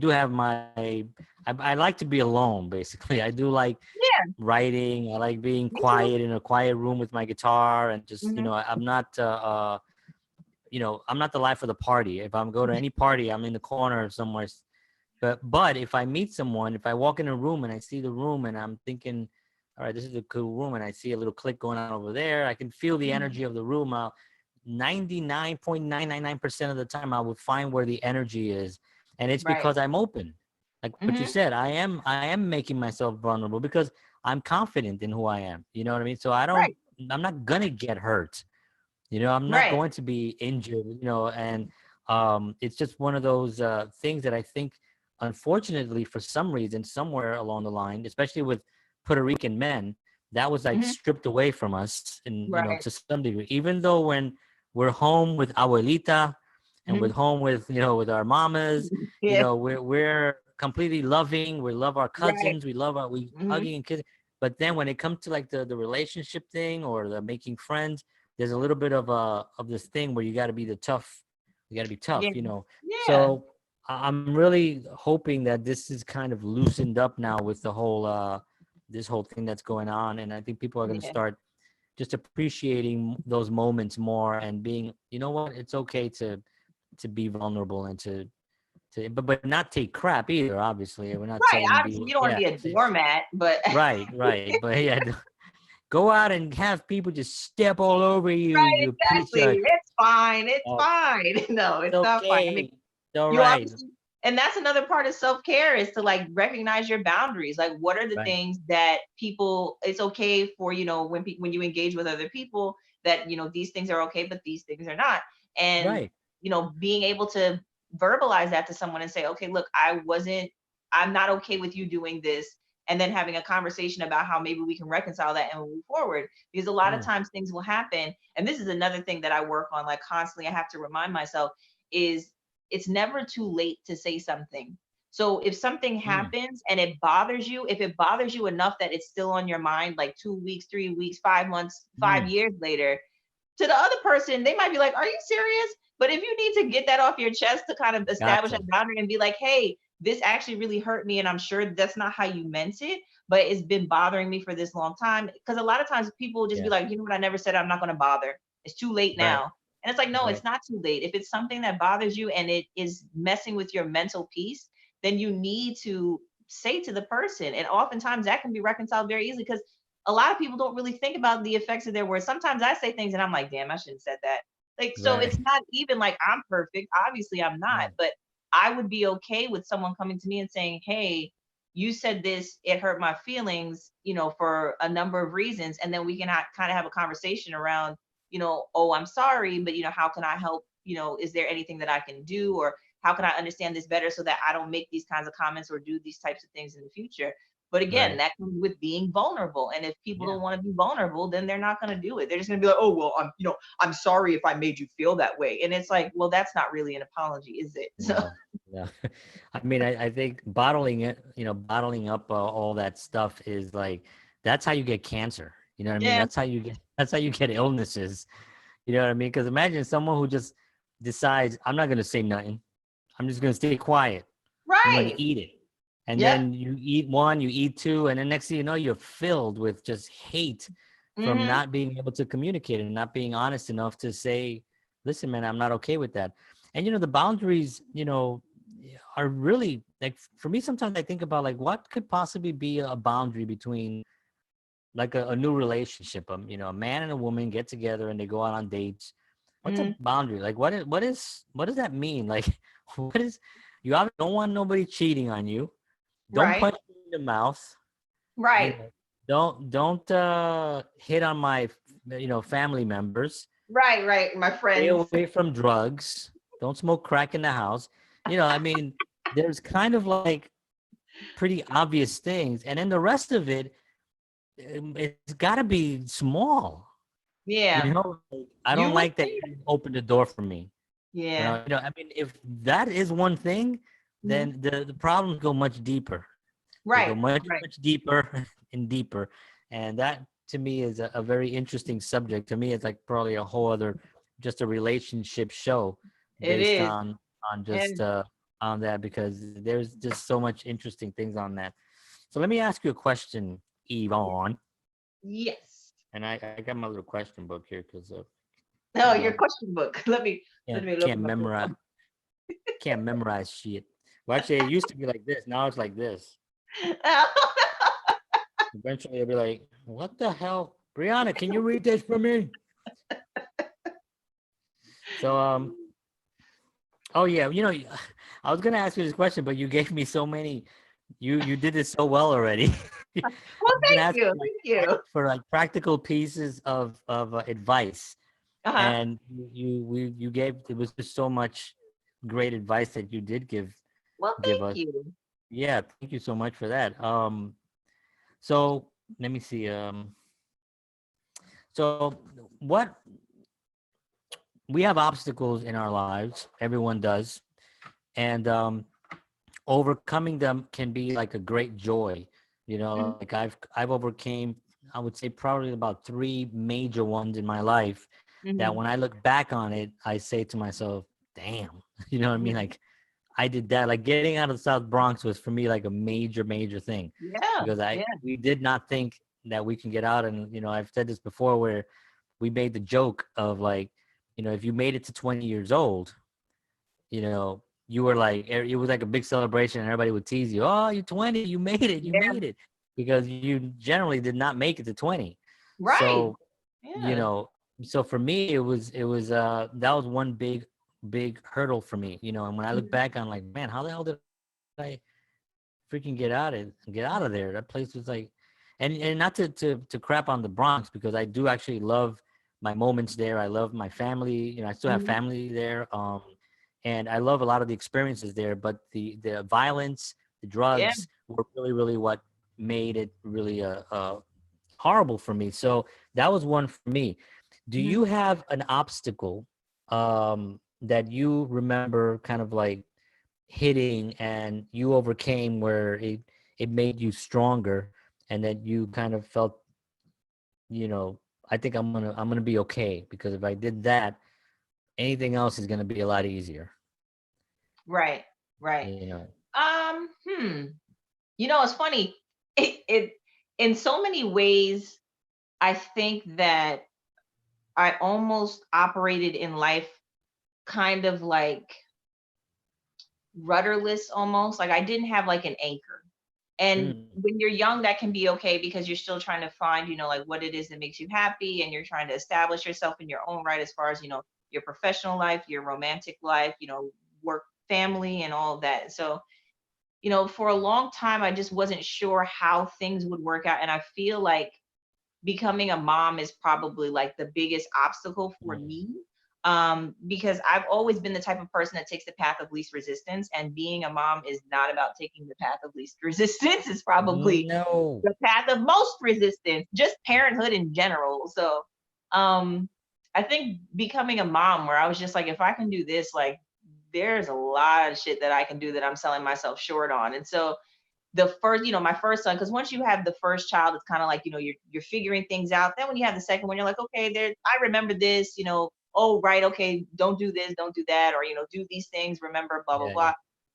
have I like to be alone basically. I do like Yeah. writing. I like being Me too. quiet in a quiet room with my guitar and just Hmm. I'm not I'm not the life of the party. If I'm go to any party, I'm in the corner somewhere. But if I meet someone, if I walk in a room and I see the room and I'm thinking, all right, this is a cool room, and I see a little click going on over there, I can feel the energy of the room. 99.999% of the time, I would find where the energy is, and it's Right. because I'm open. Like what you Hmm. said, I am making myself vulnerable because I'm confident in who I am. You know what I mean? So Right. I'm not gonna get hurt. I'm not Right. going to be injured, and it's just one of those things that I think, unfortunately, for some reason, somewhere along the line, especially with Puerto Rican men, that was like Hmm. stripped away from us, and Right. to some degree. Even though when we're home with abuelita and we're Hmm. home with with our mamas, Yeah. we're completely loving. We love our Right. cousins. We Hmm. hugging and kissing. But then when it comes to like the relationship thing or the making friends, there's a little bit of this thing where you got to be the tough. You got to be Yeah. tough. Yeah. So I'm really hoping that this is kind of loosened up now with the whole this whole thing that's going on, and I think people are going to Yeah. start just appreciating those moments more and being, what, it's okay to be vulnerable and but not take crap either. Obviously, we're not Right. saying Obviously, be you don't want to yeah. be a doormat, but Right, but yeah, go out and have people just step all over you, right, you piece exactly. of It's fine. It's oh, fine. No, it's it's not fine. I mean, okay. It's all you right. obviously And that's another part of self-care, is to like recognize your boundaries. Like, what are the Right. things that people, it's okay for, when you engage with other people, that, these things are okay, but these things are not. And, Right. being able to verbalize that to someone and say, okay, look, I'm not okay with you doing this. And then having a conversation about how maybe we can reconcile that and move forward. Because a lot of Yeah. times things will happen. And this is another thing that I work on, like constantly, I have to remind myself is, it's never too late to say something. So if something Mm. happens and it bothers you, if it bothers you enough that it's still on your mind, like 2 weeks, 3 weeks, 5 months, five Mm. years later, to the other person, they might be like, "Are you serious?" But if you need to get that off your chest to kind of establish a Gotcha. boundary and be like, "Hey, this actually really hurt me, and I'm sure that's not how you meant it, but it's been bothering me for this long time." Because a lot of times people will just be Yeah. like, "You know what? I never said I'm not going to bother. It's too late Right. now." And it's like, no, Right. it's not too late. If it's something that bothers you and it is messing with your mental peace, then you need to say to the person. And oftentimes that can be reconciled very easily, because a lot of people don't really think about the effects of their words. Sometimes I say things and I'm like, damn, I shouldn't have said that. Like, so Right. it's not even like I'm perfect. Obviously, I'm not, Right. but I would be okay with someone coming to me and saying, hey, you said this, it hurt my feelings, for a number of reasons. And then we can kind of have a conversation around, oh, I'm sorry, but, how can I help? Is there anything that I can do? Or how can I understand this better so that I don't make these kinds of comments or do these types of things in the future? But again, Right. that comes with being vulnerable. And if people Yeah. don't want to be vulnerable, then they're not going to do it. They're just going to be like, oh, well, I'm sorry if I made you feel that way. And it's like, well, that's not really an apology, is it? So, No. No. I mean, I think bottling it, bottling up all that stuff is like, that's how you get cancer. You know what I mean? yeah, That's how you get illnesses. You know what I mean? Because imagine someone who just decides, I'm not going to say nothing. I'm just going to stay quiet. I'm going to right. eat it. And Yep. then you eat one, you eat two, and then next thing you know, you're filled with just hate from Hmm. not being able to communicate and not being honest enough to say, listen, man, I'm not okay with that. And, the boundaries, are really like, for me, sometimes I think about like, what could possibly be a boundary between like a new relationship? A man and a woman get together and they go out on dates. What's a Hmm. boundary? Like, what does that mean? Like, what is, you obviously don't want nobody cheating on you. Don't Right. punch me in the mouth. You Right. know, don't hit on my family members. Right. Right. My Stay friends. away from drugs. Don't smoke crack in the house. I mean, there's kind of like pretty obvious things, and then the rest of it, it's got to be small. Yeah. Like, I You don't would like that you think. didn't open the door for me. Yeah. I mean, if that is one thing, Mhm. then the problems go much deeper. They go Right. much, Right. much deeper and deeper. And that to me is a very interesting subject. To me, it's like probably a whole other, just a relationship show It based is. on just And on that, because there's just so much interesting things on that. So let me ask you a question, Yvonne. yes. And I got my little question book here because No, you your know question book. Let me look can't them up real memorize quick. shit. Well, actually, it used to be like this. Now it's like this. Eventually, I'll be like, "What the hell, Brianna? Can you read this for me?" So, oh yeah, I was gonna ask you this question, but you gave me so many. You did this so well already. I Well, was gonna thank ask you. you like Thank you. for like practical pieces of advice, Uh-huh. and you gave, it was just so much great advice that you did Well, give thank us. you. Yeah, thank you so much for that. So let me see. So what, we have obstacles in our lives. Everyone does, and overcoming them can be like a great joy. Mhm. Like I've overcame, I would say probably about three major ones in my life that Mhm. when I look back on it, I say to myself, "Damn," you know what I mean? Mhm. Like I did that. Like getting out of the South Bronx was for me like a major, major thing, Yeah. because Yeah. we did not think that we can get out. And I've said this before, where we made the joke of like, if you made it to 20 years old, you were like, it was like a big celebration, and everybody would tease you, "Oh, you're 20, you Yeah. made it," because you generally did not make it to 20. Right. So, you Yeah. know, so for me, it was that was one big big hurdle for me, and when I look back on, like, man, how the hell did I freaking get out of there? That place was like, and not to crap on the Bronx, because I do actually love my moments there. I love my family. I still have Mhm. family there. And I love a lot of the experiences there. But the violence, the Yeah. drugs were really, really what made it really horrible for me. So that was one for me. Do Mhm. you have an obstacle that you remember kind of like hitting and you overcame, where it made you stronger, and that you kind of felt, you know, I think I'm gonna be okay, because if I did that, anything else is gonna be a lot easier. Right. Right. You know. Hmm. It's funny. It in so many ways, I think that I almost operated in life kind of like rudderless almost. Like I didn't have like an anchor. And Mm, when you're young, that can be okay because you're still trying to find, like what it is that makes you happy, and you're trying to establish yourself in your own right as far as, your professional life, your romantic life, work, family, and all of that. So, for a long time, I just wasn't sure how things would work out. And I feel like becoming a mom is probably like the biggest obstacle for mm. me, because I've always been the type of person that takes the path of least resistance, and being a mom is not about taking the path of least resistance. It's probably No. the path of most resistance, just parenthood in general. So um I think becoming a mom, where I was just like, if I can do this, like there's a lot of shit that I can do that I'm selling myself short on. And so the first, my first son, because once you have the first child, it's kind of like, you're figuring things out. Then when you have the second one, you're like, okay, there, I remember this, oh right, okay, don't do this, don't do that, or do these things, remember, blah blah Yeah, yeah. blah.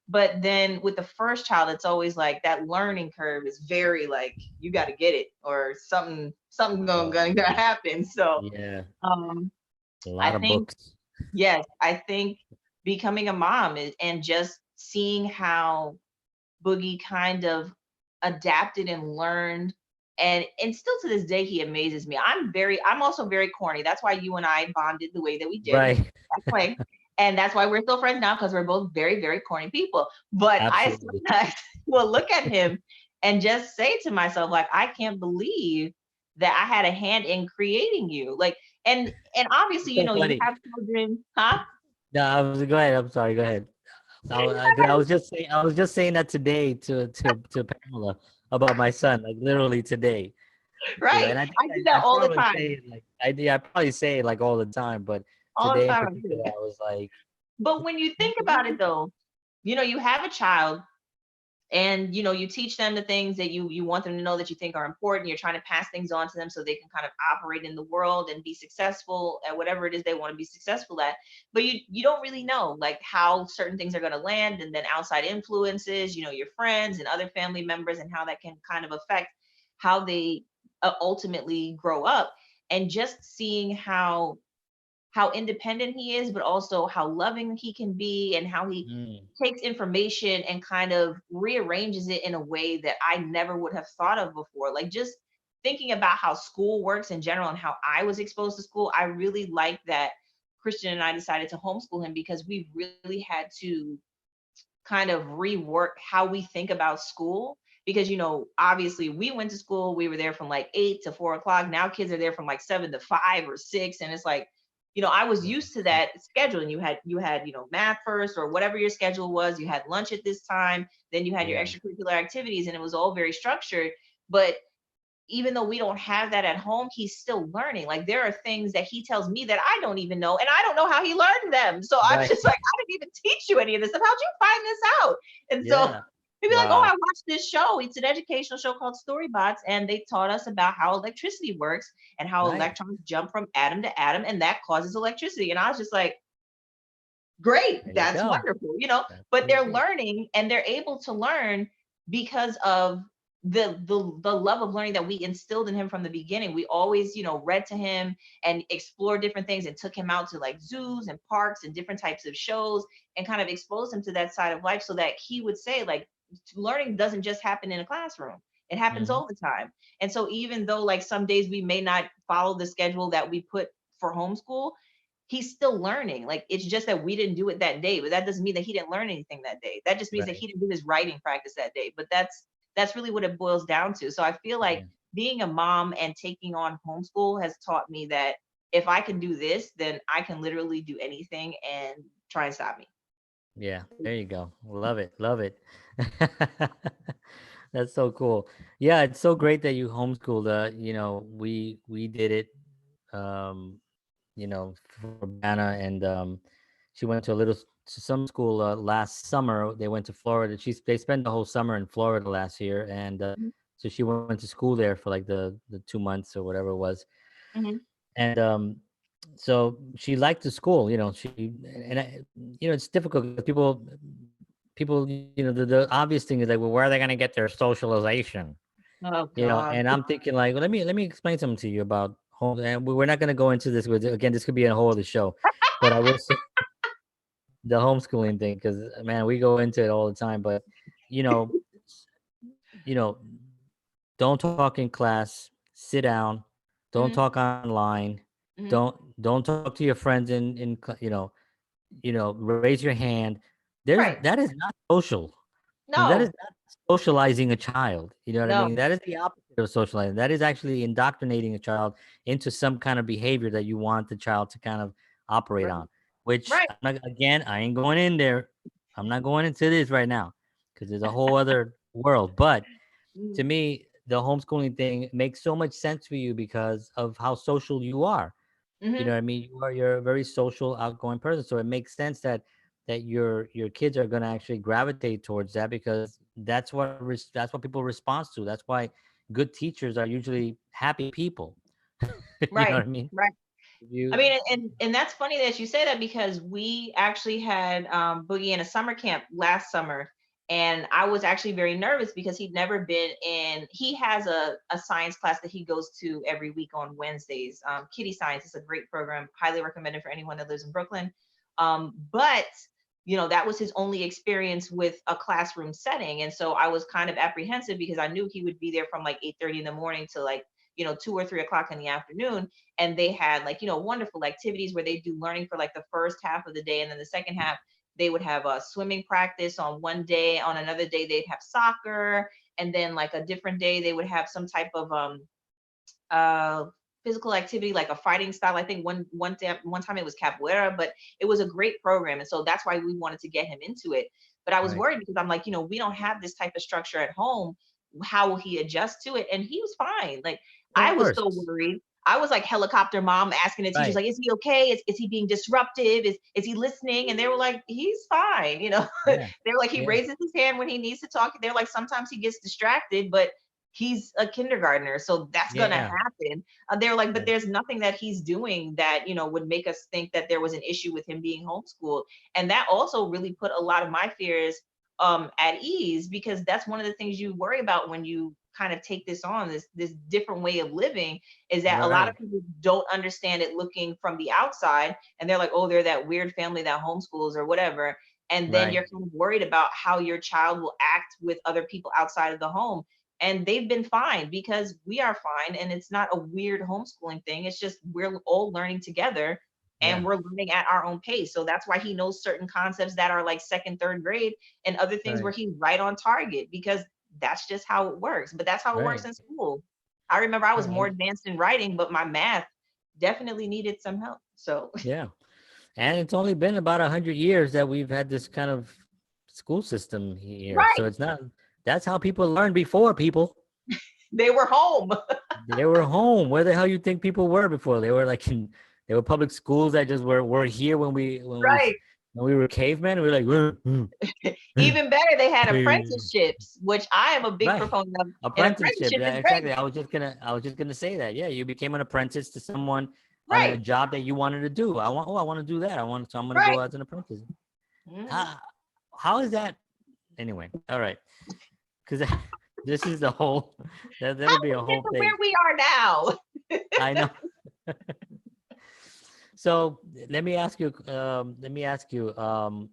But then with the first child, it's always like that learning curve is very like you got to get it, or something Oh, gonna happen. So yeah. um A I lot of think, books. yes, I think becoming a mom is, and just seeing how Boogie kind of adapted and learned. And still to this day, he amazes me. I'm also very corny. That's why you and I bonded the way that we did. Right. That's why, and that's why we're still friends now, because we're both very, very corny people. But I Absolutely. sometimes will look at him and just say to myself, like, I can't believe that I had a hand in creating you. Like, and obviously, So you funny. have children, huh? No, go ahead. I'm sorry. Go ahead. I was just saying that today to Pamela about my son, like literally today. Right. And I think I do I that all the probably time. say it like I probably say it like all the time, but All the today in time I particular, do. I was like, But when you think about it though, you have a child, and you teach them the things that you want them to know, that you think are important. You're trying to pass things on to them so they can kind of operate in the world and be successful at whatever it is they want to be successful at. But you don't really know like how certain things are going to land, and then outside influences, your friends and other family members, and how that can kind of affect how they ultimately grow up. And just seeing how independent he is, but also how loving he can be, and how he mm, takes information and kind of rearranges it in a way that I never would have thought of before. Like just thinking about how school works in general and how I was exposed to school, I really like that Christian and I decided to homeschool him, because we really had to kind of rework how we think about school. Because obviously we went to school, we were there from like 8 to 4 o'clock. Now kids are there from like 7 to 5 or 6, and it's like, I was used to that schedule. And you had math first, or whatever your schedule was. You had lunch at this time, then you had your yeah, extracurricular activities, and it was all very structured. But even though we don't have that at home, he's still learning. Like there are things that he tells me that I don't even know, and I don't know how he learned them. So I'm right, just like, I didn't even teach you any of this stuff. How'd you find this out? And so yeah, he'd be like, oh, I wow, watched this show. It's an educational show called Storybots, and they taught us about how electricity works and how right. electrons jump from atom to atom, and that causes electricity. And I was just like, great, There you that's go. wonderful. That's But they're great. learning, and they're able to learn because of the love of learning that we instilled in him from the beginning. We always read to him and explored different things, and took him out to like zoos and parks and different types of shows, and kind of exposed him to that side of life, so that he would say like learning doesn't just happen in a classroom, it happens Hmm. all the time. And so even though like some days we may not follow the schedule that we put for homeschool, he's still learning. Like, it's just that we didn't do it that day, but that doesn't mean that he didn't learn anything that day. That just means that Right. he didn't do his writing practice that day. But that's really what it boils down to. So I feel like Yeah. being a mom and taking on homeschool has taught me that if I can do this, then I can literally do anything and try and stop me. Yeah. There you go. Love it. Love it. That's so cool. Yeah, it's so great that you homeschooled. We did it. Um, for Banana, and she went to to some school last summer. They went to Florida. They spent the whole summer in Florida last year, and Mhm, so she went to school there for like the 2 months or whatever it was. mhm. And so she liked the school. It's difficult because people, the obvious thing is like, well, where are they going to get their socialization? Oh God. And I'm thinking like, well, let me explain something to you about home. And we're not going to go into this with, again, this could be a whole other show, but I will say the homeschooling thing, because man, we go into it all the time. But you know, you know, don't talk in class. Sit down. Don't Mhm, talk online. mhm. Don't talk to your friends raise your hand. Right. That is not social. That is No, not socializing a child. You know what I no. mean? That is the opposite of socializing. That is actually indoctrinating a child into some kind of behavior that you want the child to kind of operate Right. on. Which Right. again, I ain't going in there. I'm not going into this right now because there's a whole other world. But Mhm, to me, the homeschooling thing makes so much sense for you because of how social you are. You know mhm. what I mean? You're a very social, outgoing person, so it makes sense that your kids are going to actually gravitate towards that because that's what people respond to. That's why good teachers are usually happy people. You know Right. what I mean? Right. If I you mean, and that's funny that you say that because we actually had Boogie in a summer camp last summer, and I was actually very nervous because he'd never been in. He has a science class that he goes to every week on Wednesdays. Kitty Science is a great program, highly recommended for anyone that lives in Brooklyn. But that was his only experience with a classroom setting, and so I was kind of apprehensive because I knew he would be there from like 8:30 in the morning to like 2 or 3 o'clock in the afternoon, and they had like wonderful activities where they do learning for like the first half of the day, and then the second half they would have a swimming practice on one day, on another day they'd have soccer, and then like a different day they would have some type of uh physical activity like a fighting style. I think one time it was capoeira, but it was a great program, and so that's why we wanted to get him into it. But I was right. worried because I'm like, we don't have this type of structure at home. How will he adjust to it? And he was fine. Like, Of I was course. so worried. I was like helicopter mom asking the teachers, Right. like, is he okay? Is he being disruptive? Is he listening? And they were like, he's fine. Yeah. They were like, he Yeah. raises his hand when he needs to talk. They're like, sometimes he gets distracted, but he's a kindergartner, so that's gonna Yeah. happen. They're like, but Right. there's nothing that he's doing that would make us think that there was an issue with him being homeschooled. And that also really put a lot of my fears at ease, because that's one of the things you worry about when you kind of take this on, this different way of living, is that a lot of Right. people don't understand it looking from the outside, and they're like, oh, they're that weird family that homeschools or whatever. And then Right. you're kind of worried about how your child will act with other people outside of the home, and they've been fine because we are fine, and it's not a weird homeschooling thing. It's just we're all learning together, and Yeah. we're learning at our own pace. So that's why he knows certain concepts that are like second, third grade, and other things where Right. he's right on target, because that's just how it works. But that's how it works Right. in school. I remember I was Yeah. more advanced in writing, but my math definitely needed some help. So Yeah. And it's only been about 100 years that we've had this kind of school system here. So right, it's not, that's how people learned before, people. they were home. They were home. Where the hell you think people were before? They were like they were public schools that just were here Right. when we were cavemen. We were like, Even better, they had "Woo." apprenticeships, which I am a big Right. proponent of. An Apprenticeship. apprenticeship Yeah, is great. exactly. I was just gonna say that. Yeah, you became an apprentice to someone on a Right, job that you wanted to do. I want to do that. So I'm gonna right. go as an apprentice. Mhm. How, how is that? Anyway, all right. Because this is the whole, How that'll be did a we get whole to thing. where we are now? I know. So let me ask you,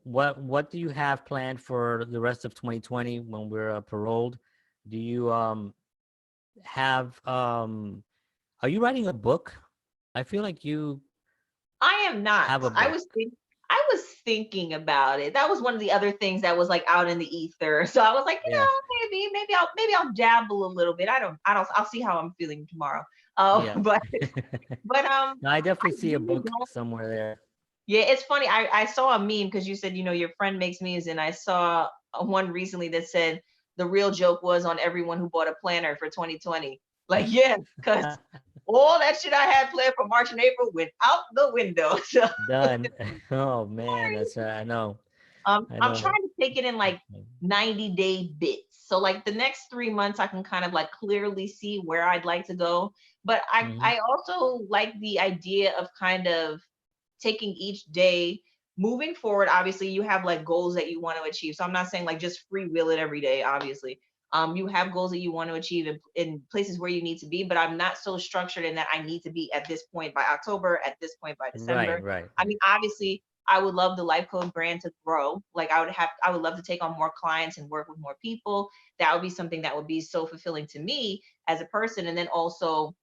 what do you have planned for the rest of 2020 when we're paroled? Do you have are you writing a book? I feel like you I am not. Have a book. I was thinking about it. That was one of the other things that was like out in the ether. So I was like, Yeah. maybe I'll dabble a little bit. I'll see how I'm feeling tomorrow. Yeah. But No, I I definitely see a really book don't. somewhere there. Yeah, it's funny. I saw a meme because you said, your friend makes memes, and I saw one recently that said the real joke was on everyone who bought a planner for 2020. Like, yeah, because all that shit I had planned for March and April went out the window. So Done. Oh man, that's right. I know. I I'm know. trying to take it in like 90-day bits. So like the next 3 months, I can kind of like clearly see where I'd like to go. But Hmm. I also like the idea of kind of taking each day moving forward. Obviously you have like goals that you want to achieve, so I'm not saying like just free will it every day. Obviously you have goals that you want to achieve in places where you need to be, but I'm not so structured in that I need to be at this point by October, at this point by Right, December. right. I mean, obviously I would love the Life Code brand to grow. Like I would love to take on more clients and work with more people. That would be something that would be so fulfilling to me as a person. And then also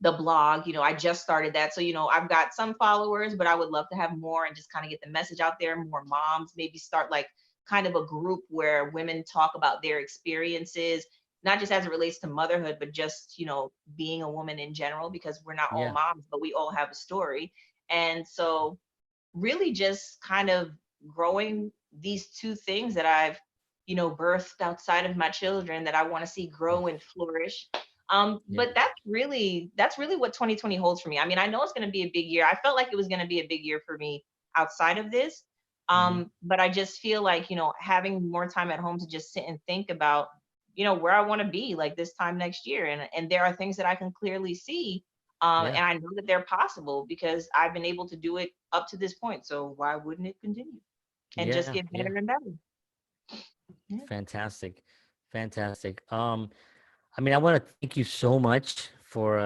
the blog, I just started that. So, I've got some followers, but I would love to have more and just kind of get the message out there. More moms, maybe start like kind of a group where women talk about their experiences, not just as it relates to motherhood, but just, being a woman in general, because we're not all Yeah. moms, but we all have a story. And so, really just kind of growing these two things that I've, birthed outside of my children that I want to see grow and flourish. Yeah. But that's really what 2020 holds for me. I mean, I know it's going to be a big year. I felt like it was going to be a big year for me outside of this. Hmm. But I just feel like, having more time at home to just sit and think about, where I want to be like this time next year. And there are things that I can clearly see. Yeah. And I know that they're possible because I've been able to do it up to this point. So why wouldn't it continue and just Yeah. get Yeah. better and better? Yeah. Fantastic. Fantastic. I mean, I want to thank you so much for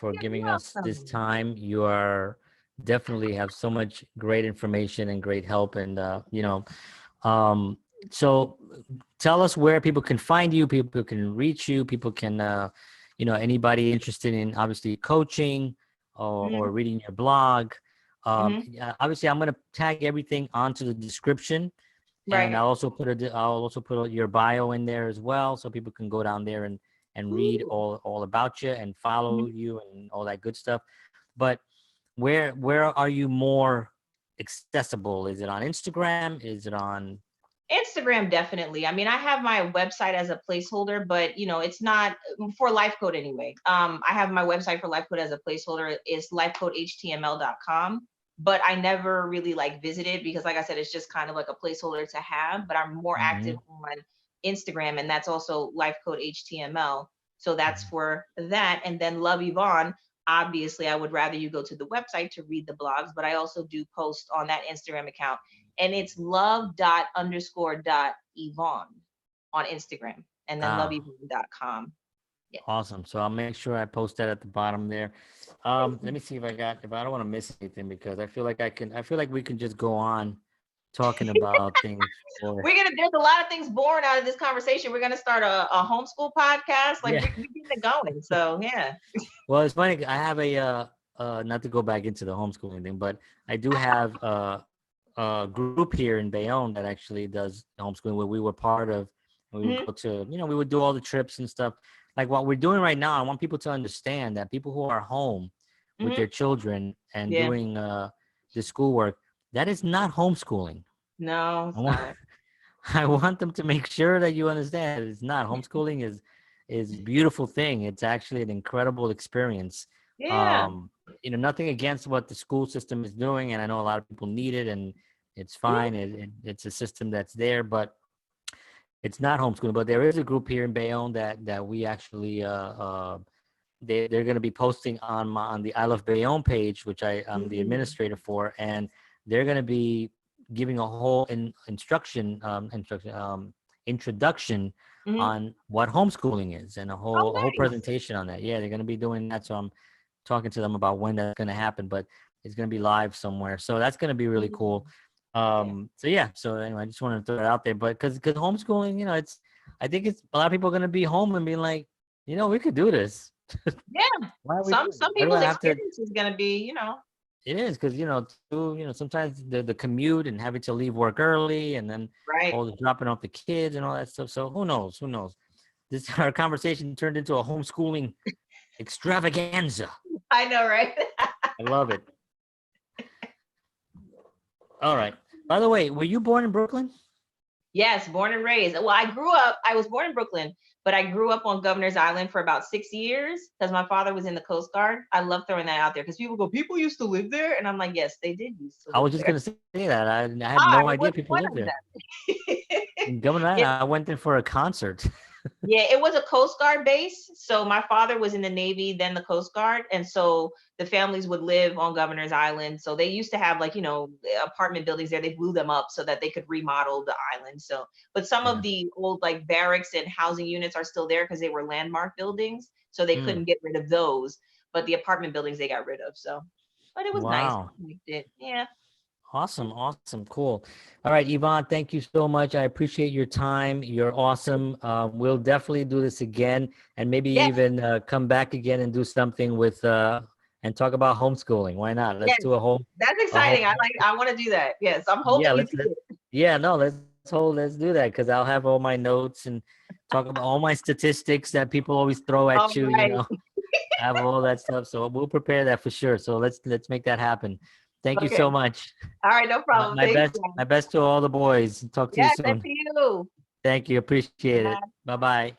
You're giving us this welcome. time. You are definitely have so much great information and great help, and um, so tell us where people can find you, people can reach you, people can, anybody interested in obviously coaching or Mhm, reading your blog. mhm. Yeah, obviously, I'm going to tag everything onto the description, and Right. I'll also put your bio in there as well, so people can go down there and read Ooh. all about you and follow Mhm. you and all that good stuff. But where are you more accessible? Is it on Instagram? Is it on? Instagram, definitely. I mean, I have my website as a placeholder, but it's not for Life Code anyway. I have my website for Life Code as a placeholder. It's lifecodehtml.com, but I never really like visited because, like I said, it's just kind of like a placeholder to have. But I'm more active Mhm. on Instagram, and that's also Life Code HTML. So that's Mhm. for that. And then Love Yvonne. Obviously, I would rather you go to the website to read the blogs, but I also do post on that Instagram account, and it's love dot underscore dot Yvonne on Instagram, and then Ah, loveyvonne.com. Yes. awesome. So I'll make sure I post that at the bottom there. Let me see if I don't want to miss anything because I feel like we can just go on talking about things for, There's a lot of things born out of this conversation. We're gonna start a homeschool podcast. Like yeah. we're getting it going. So yeah. Well, it's funny. I have not to go back into the homeschooling thing, but I do have a group here in Bayonne that actually does homeschooling where we were part of. And we would Hmm. go to, we would do all the trips and stuff. Like what we're doing right now, I want people to understand that people who are home with Hmm. their children and Yeah. doing the schoolwork, that is not homeschooling. No, I it's want not. I want them to make sure that you understand it's not. Homeschooling is a beautiful thing. It's actually an incredible experience. Yeah. Um, nothing against what the school system is doing, and I know a lot of people need it, and it's Mhm. fine. It's a system that's there, but it's not homeschooling. But there is a group here in Bayonne that we actually they're going to be posting on the I Love Bayonne page, which I'm the Mhm. administrator for, and they're going to be giving a whole introduction Mhm. on what homeschooling is and a Oh, whole nice. presentation on that. Yeah, they're going to be doing that. So I'm talking to them about when that's going to happen, but it's going to be live somewhere. So that's going to be really cool. Mhm. Yeah. So yeah, so anyway, I just wanted to throw it out there, but because homeschooling, I think it's a lot of people are going to be home and being like, we could do this. Yeah. Why are we Some doing it? some Why do I people's have to? experience is gonna be. It is because sometimes the commute and having to leave work early, and then Right. all the dropping off the kids and all that stuff. So who knows? Who knows? This our conversation turned into a homeschooling extravaganza. I know, right? I love it. All right. By the way, were you born in Brooklyn? Yes, born and raised. Well, I was born in Brooklyn, but I grew up on Governor's Island for about 6 years because my father was in the Coast Guard. I love throwing that out there because people go, people used to live there. And I'm like, yes, they did used to I live was just there. gonna say that. I had I no idea was people one lived of there. them. In Governor Island, It, I went there for a concert. yeah, it was a Coast Guard base. So my father was in the Navy, then the Coast Guard. And so the families would live on Governor's Island. So they used to have, like, apartment buildings there. They blew them up so that they could remodel the island. So, but some of Yeah. the old, like, barracks and housing units are still there because they were landmark buildings. So they Mm, couldn't get rid of those. But the apartment buildings they got rid of. So, but it was nice. wow. I liked it. Yeah. Awesome. Awesome. Cool. All right, Yvonne, thank you so much. I appreciate your time. You're awesome. We'll definitely do this again and maybe Yes. even come back again and do something with and talk about homeschooling. Why not? Let's Yes. do That's a whole exciting. I want to do that. Yes. I'm yeah, hoping you do. yeah, no, let's do that because I'll have all my notes and talk about all my statistics that people always throw All at you, right. I have all that stuff. So we'll prepare that for sure. So let's make that happen. Thank you Okay. so much. All right. No My, problem. my Thanks, best, John. my best to all the boys. Talk to you Yes, and soon. to you. Thank you. Appreciate it. Bye. Bye bye.